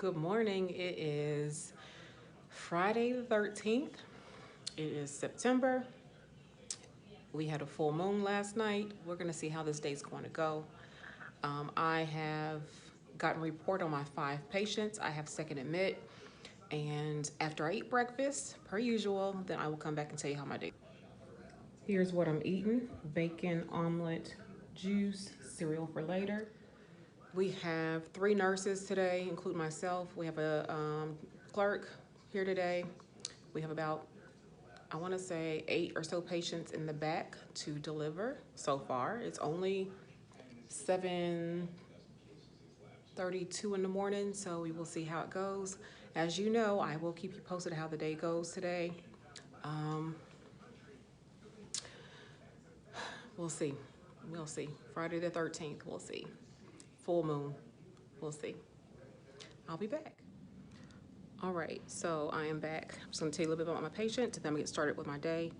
Good morning. It is Friday the 13th. It is September. We had a full moon last night. We're going to see how this day's going to go. I have gotten a report on my 5 patients. I have second admit. And after I eat breakfast, per usual, then I will come back and tell you how my day. Here's what I'm eating: bacon, omelet, juice, cereal for later. We have 3 nurses today, including myself. We have a clerk here today. We have about, I want to say, 8 or so patients in the back to deliver so far. It's only 7:32 in the morning, so we will see how it goes. As you know, I will keep you posted how the day goes today. We'll see. We'll see. Friday the 13th, we'll see. Full moon, we'll see. I'll be back. All right, so I am back. I'm just gonna tell you a little bit about my patient, then we get started with my day.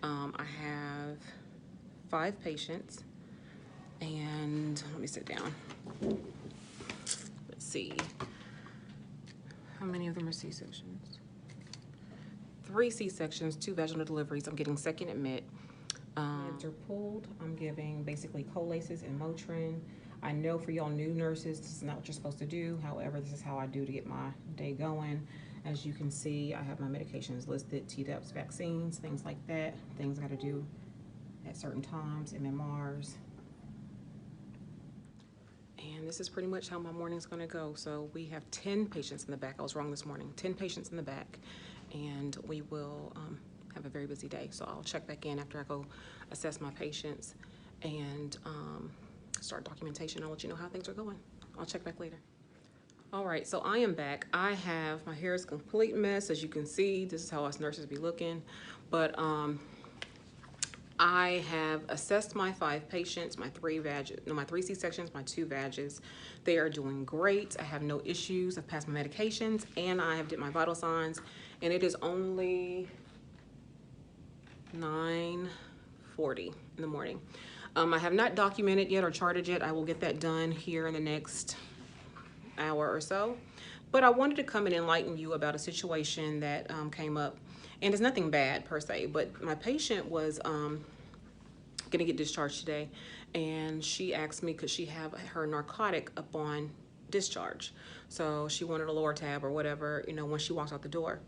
I have 5 patients, and let me sit down. Let's see. How many of them are C-sections? 3 C-sections, 2 vaginal deliveries. I'm getting second admit. Meds are pulled. I'm giving basically Colaces and Motrin. I know for y'all new nurses, this is not what you're supposed to do. However, this is how I do to get my day going. As you can see, I have my medications listed: Tdap, vaccines, things like that. Things I gotta do at certain times, MMRs. And this is pretty much how my morning's gonna go. So we have 10 patients in the back. I was wrong this morning. 10 patients in the back. And we will have a very busy day. So I'll check back in after I go assess my patients and start documentation. I'll let you know how things are going. I'll check back later. All right, so I am back. I have, my hair is a complete mess. As you can see, this is how us nurses be looking. But I have assessed my 5 patients, my 3 C-sections, my 2 vages. They are doing great. I have no issues. I've passed my medications and I have did my vital signs, and it is only 9:40 in the morning. I have not documented yet or charted yet. I will get that done here in the next hour or so. But I wanted to come and enlighten you about a situation that came up. And it's nothing bad per se, but my patient was gonna get discharged today, and she asked me could she have her narcotic upon discharge. So she wanted a lower tab or whatever, you know, when she walks out the door.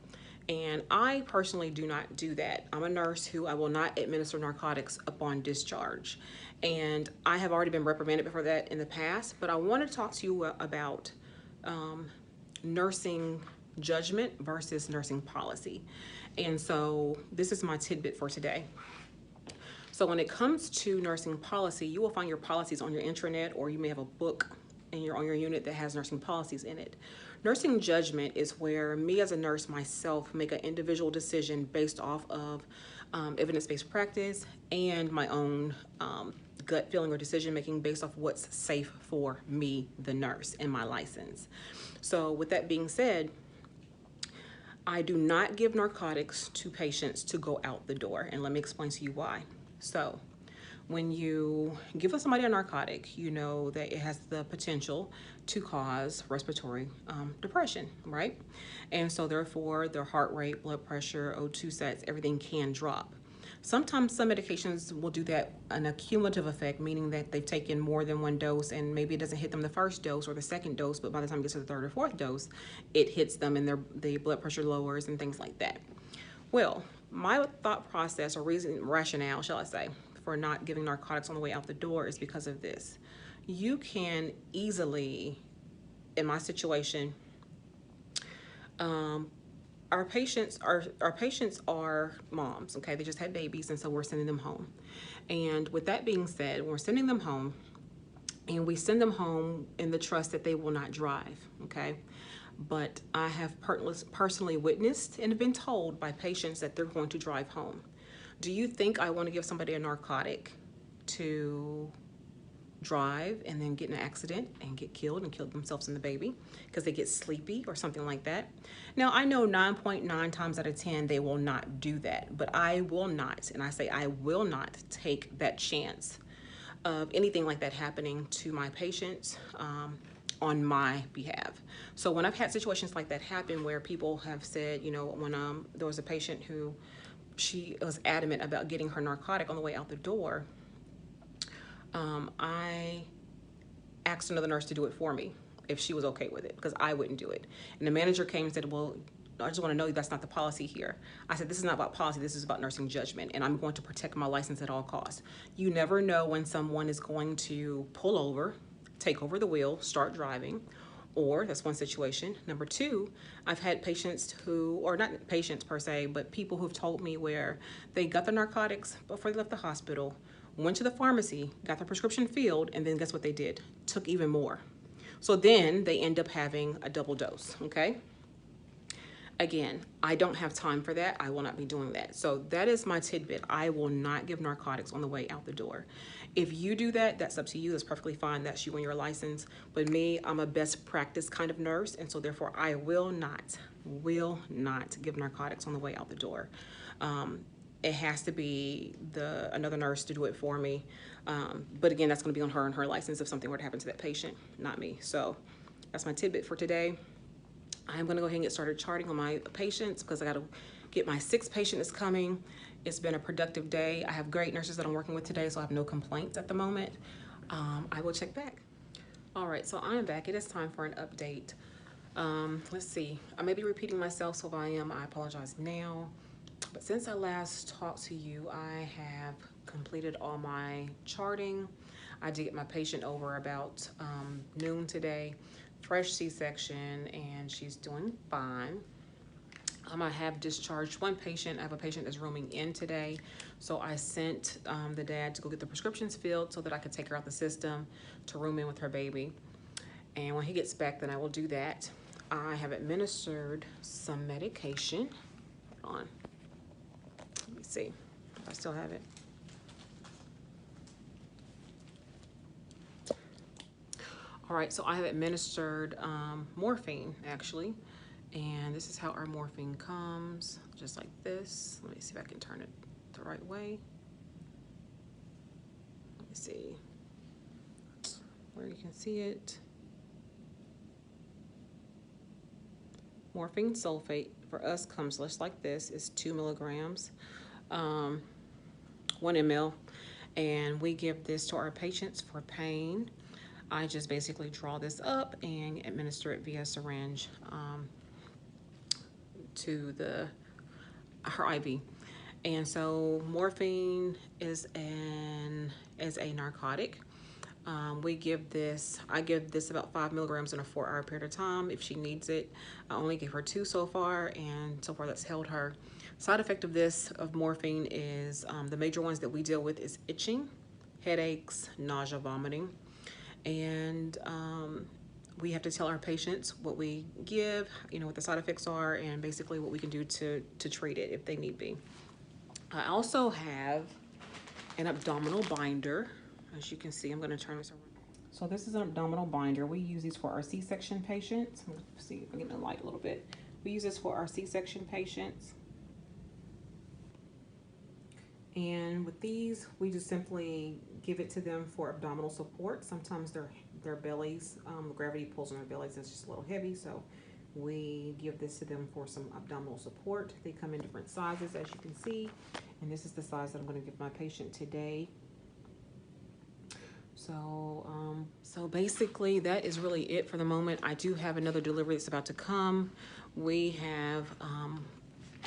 And I personally do not do that. I'm a nurse who I will not administer narcotics upon discharge. And I have already been reprimanded for that in the past, but I want to talk to you about nursing judgment versus nursing policy. And so this is my tidbit for today. So when it comes to nursing policy, you will find your policies on your intranet, or you may have a book on your unit that has nursing policies in it. Nursing judgment is where me as a nurse myself make an individual decision based off of evidence-based practice and my own gut feeling or decision making based off what's safe for me, the nurse, and my license. So with that being said, I do not give narcotics to patients to go out the door, and let me explain to you why. So when you give somebody a narcotic, you know that it has the potential to cause respiratory depression, right? And so therefore their heart rate, blood pressure, O2 sats, everything can drop. Sometimes some medications will do that, an accumulative effect, meaning that they've taken more than 1 dose and maybe it doesn't hit them the first dose or the second dose, but by the time it gets to the 3rd or 4th dose, it hits them and the blood pressure lowers and things like that. Well, my thought process or rationale, shall I say, for not giving narcotics on the way out the door is because of this. You can easily, in my situation, our patients are moms, okay? They just had babies, and so we're sending them home. And with that being said, we're sending them home, and we send them home in the trust that they will not drive, okay? But I have personally witnessed and have been told by patients that they're going to drive home. Do you think I want to give somebody a narcotic to drive and then get in an accident and get killed and kill themselves and the baby because they get sleepy or something like that? Now, I know 9.9 times out of 10 they will not do that, but I will not, and I say I will not take that chance of anything like that happening to my patients. on my behalf. So when I've had situations like that happen where people have said, you know, when there was a patient who she was adamant about getting her narcotic on the way out the door, I asked another nurse to do it for me if she was okay with it, because I wouldn't do it. And the manager came and said, well, I just want to know that's not the policy here. I said, this is not about policy, this is about nursing judgment, and I'm going to protect my license at all costs. You never know when someone is going to pull over, take over the wheel, start driving, or that's one situation. Number two, I've had patients who, or not patients per se, but people who've told me where they got the narcotics before they left the hospital, went to the pharmacy, got their prescription filled, and then guess what they did? Took even more. So then they end up having a double dose, okay? Again, I don't have time for that. I will not be doing that. So that is my tidbit. I will not give narcotics on the way out the door. If you do that, that's up to you. That's perfectly fine. That's you and your license. But me, I'm a best practice kind of nurse, and so therefore I will not give narcotics on the way out the door. It has to be another nurse to do it for me. But again, that's going to be on her and her license if something were to happen to that patient, not me. So that's my tidbit for today. I'm going to go ahead and get started charting on my patients because I got to get my 6th patient is coming. It's been a productive day. I have great nurses that I'm working with today, so I have no complaints at the moment. I will check back. All right, so I am back. It is time for an update. Let's see. I may be repeating myself, so if I am, I apologize now. But since I last talked to you, I have completed all my charting. I did get my patient over about noon today. Fresh C-section, and she's doing fine. I have discharged one patient. I have a patient that's rooming in today. So I sent the dad to go get the prescriptions filled so that I could take her out the system to room in with her baby. And when he gets back, then I will do that. I have administered some medication. Hold on. Let me see if I still have it. All right, so I have administered morphine, actually. And this is how our morphine comes, just like this. Let me see if I can turn it the right way. Let me see where you can see it. Morphine sulfate for us comes just like this. It's 2 milligrams, 1 ml. And we give this to our patients for pain. I just basically draw this up and administer it via syringe to her IV. And so morphine is a narcotic. I give this about 5 milligrams in a 4-hour period of time if she needs it. I only gave her 2 so far, and so far that's held her. Side effect of morphine is the major ones that we deal with is itching, headaches, nausea, vomiting. And we have to tell our patients what we give, what the side effects are, and basically what we can do to treat it if they need be. I also have an abdominal binder. As you can see, I'm going to turn this around. So this is an abdominal binder. We use these for our C-section patients. Let's see if I get the light a little bit. We use this for our C-section patients. And with these, we just simply give it to them for abdominal support. Sometimes their bellies, gravity pulls on their bellies, it's just a little heavy. So we give this to them for some abdominal support. They come in different sizes, as you can see. And this is the size that I'm going to give my patient today. So basically that is really it for the moment. I do have another delivery that's about to come. We have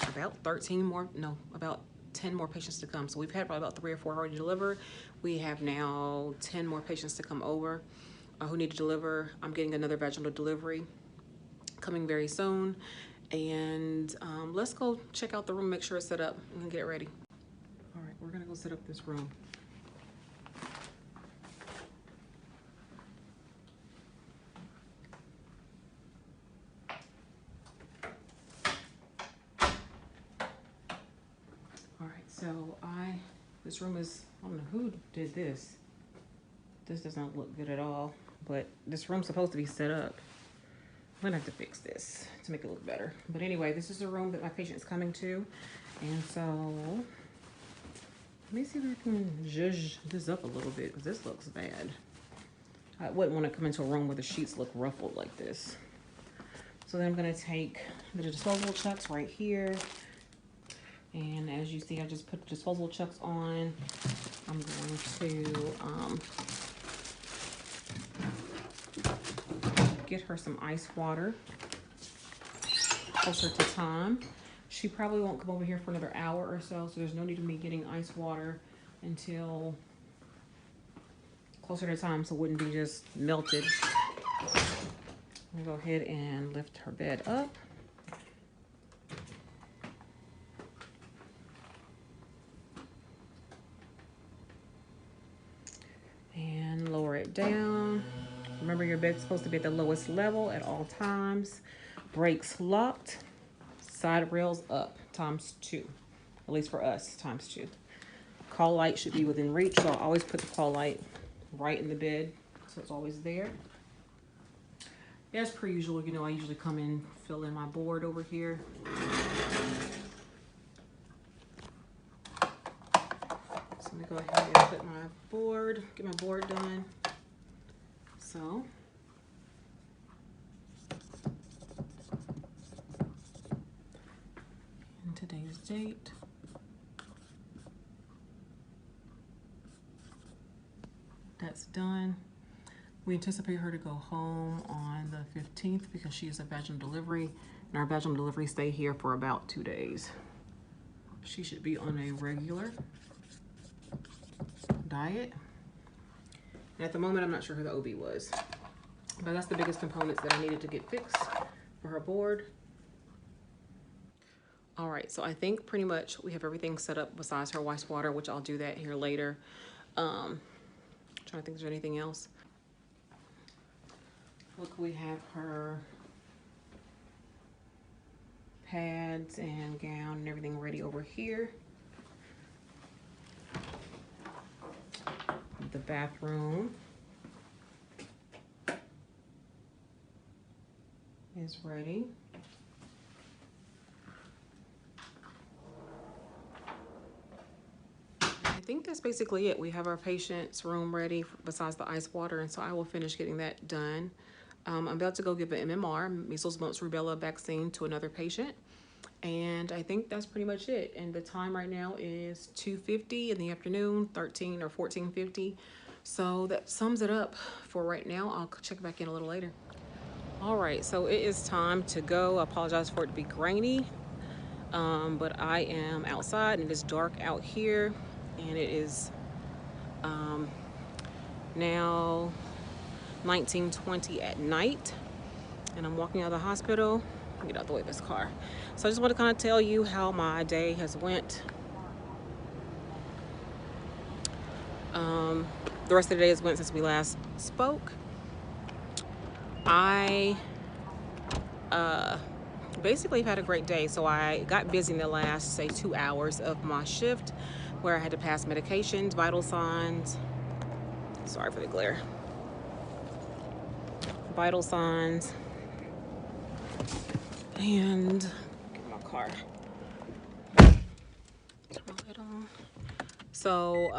about 10 more patients to come. So we've had probably about 3 or 4 already deliver. We have now 10 more patients to come over who need to deliver. I'm getting another vaginal delivery coming very soon. And let's go check out the room, make sure it's set up, and get it ready. All right, we're gonna go set up this room. So this room is, I don't know who did this. This does not look good at all, but this room's supposed to be set up. I'm gonna have to fix this to make it look better. But anyway, this is the room that my patient's coming to. And so, let me see if I can zhuzh this up a little bit, because this looks bad. I wouldn't want to come into a room where the sheets look ruffled like this. So then I'm going to take the disposable chucks right here. And as you see, I just put the disposable chucks on. I'm going to get her some ice water closer to time. She probably won't come over here for another hour or so, so there's no need of me getting ice water until closer to time, so it wouldn't be just melted. I'm gonna go ahead and lift her bed up. And lower it down. Remember, your bed's supposed to be at the lowest level at all times. Brakes locked. Side rails up, ×2. At least for us, ×2. Call light should be within reach, so I'll always put the call light right in the bed, so it's always there. As per usual, you know, I usually come in, fill in my board over here. So let me go ahead and put my board, get my board done. So, and today's date. That's done. We anticipate her to go home on the 15th because she is a vaginal delivery, and our vaginal deliveries stay here for about 2 days. She should be on a regular diet. And at the moment, I'm not sure who the OB was, but that's the biggest components that I needed to get fixed for her board. All right, so I think pretty much we have everything set up besides her ice water, which I'll do that here later. Trying to think if there's anything else. Look, we have her pads and gown and everything ready over here. The bathroom is ready. I think that's basically it. We have our patient's room ready besides the ice water, and so I will finish getting that done. I'm about to go give an MMR, measles, mumps, rubella vaccine, to another patient. And I think that's pretty much it. And the time right now is 2:50 in the afternoon, 13 or 14:50. So that sums it up for right now. I'll check back in a little later. All right, so it is time to go. I apologize for it to be grainy, but I am outside and it is dark out here. And it is now 19:20 at night, and I'm walking out of the hospital. Get out the way of this car. So I just want to kind of tell you how my day has went. The rest of the day has went since we last spoke. I basically had a great day. So I got busy in the last, say, 2 hours of my shift, where I had to pass medications, vital signs. Sorry for the glare. Vital signs. And get my car. Turn my light on. So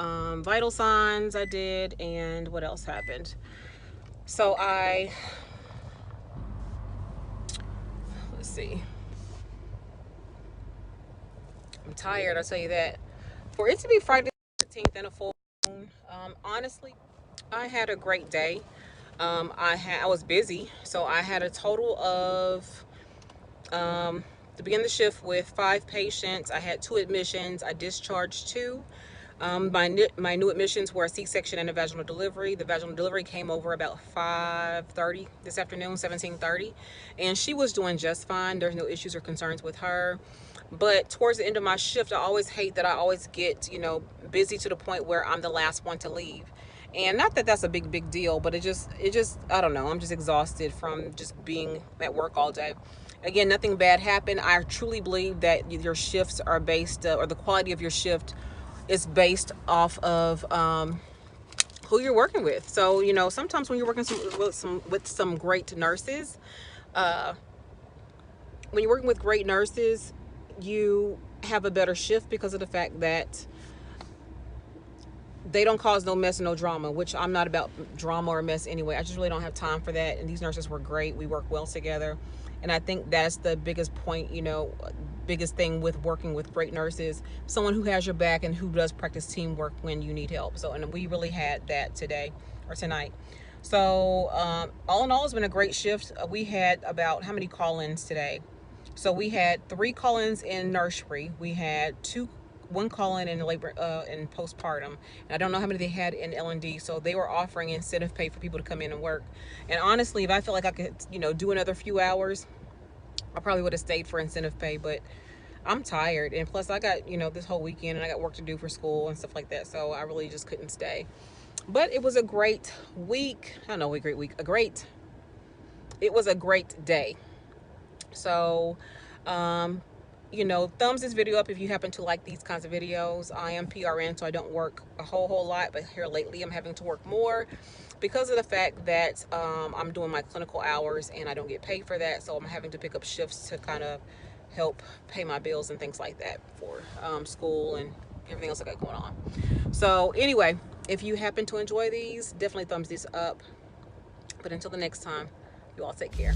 vital signs I did, and what else happened? So let's see. I'm tired, I'll tell you that. For it to be Friday the 13th and a full moon, honestly, I had a great day. I was busy, so I had a total of to begin the shift with 5 patients. I had 2 admissions. I discharged 2. My new admissions were a C-section and a vaginal delivery. The vaginal delivery came over about 5:30 this afternoon, 17:30, and she was doing just fine. There's no issues or concerns with her. But towards the end of my shift, I always hate that I always get, you know, busy to the point where I'm the last one to leave. And not that that's a big deal, but it just, I don't know. I'm just exhausted from just being at work all day. Again, nothing bad happened. I truly believe that your shifts are based, or the quality of your shift is based off of who you're working with. So, you know, sometimes when you're working with some great nurses, when you're working with great nurses, you have a better shift because of the fact that they don't cause no mess and no drama, which I'm not about drama or mess anyway. I just really don't have time for that. And these nurses were great. We work well together. And I think that's the biggest point, you know, biggest thing with working with great nurses, someone who has your back and who does practice teamwork when you need help. So, and we really had that today or tonight. So, all in all, it's been a great shift. We had about how many call-ins today? So we had 3 call-ins in nursery. We had 1 call-in in labor in postpartum, and I don't know how many they had in L&D. So they were offering incentive pay for people to come in and work. And honestly, if I felt like I could, you know, do another few hours, I probably would have stayed for incentive pay. But I'm tired, and plus I got, you know, this whole weekend, and I got work to do for school and stuff like that. So I really just couldn't stay. But it was a great week. I don't know, a great week. It was a great day. So, you know, thumbs this video up if you happen to like these kinds of videos. I am PRN, so I don't work a whole lot, but here lately I'm having to work more because of the fact that I'm doing my clinical hours and I don't get paid for that. So I'm having to pick up shifts to kind of help pay my bills and things like that for school and everything else I got going on. So anyway, if you happen to enjoy these, definitely thumbs these up. But until the next time, you all take care.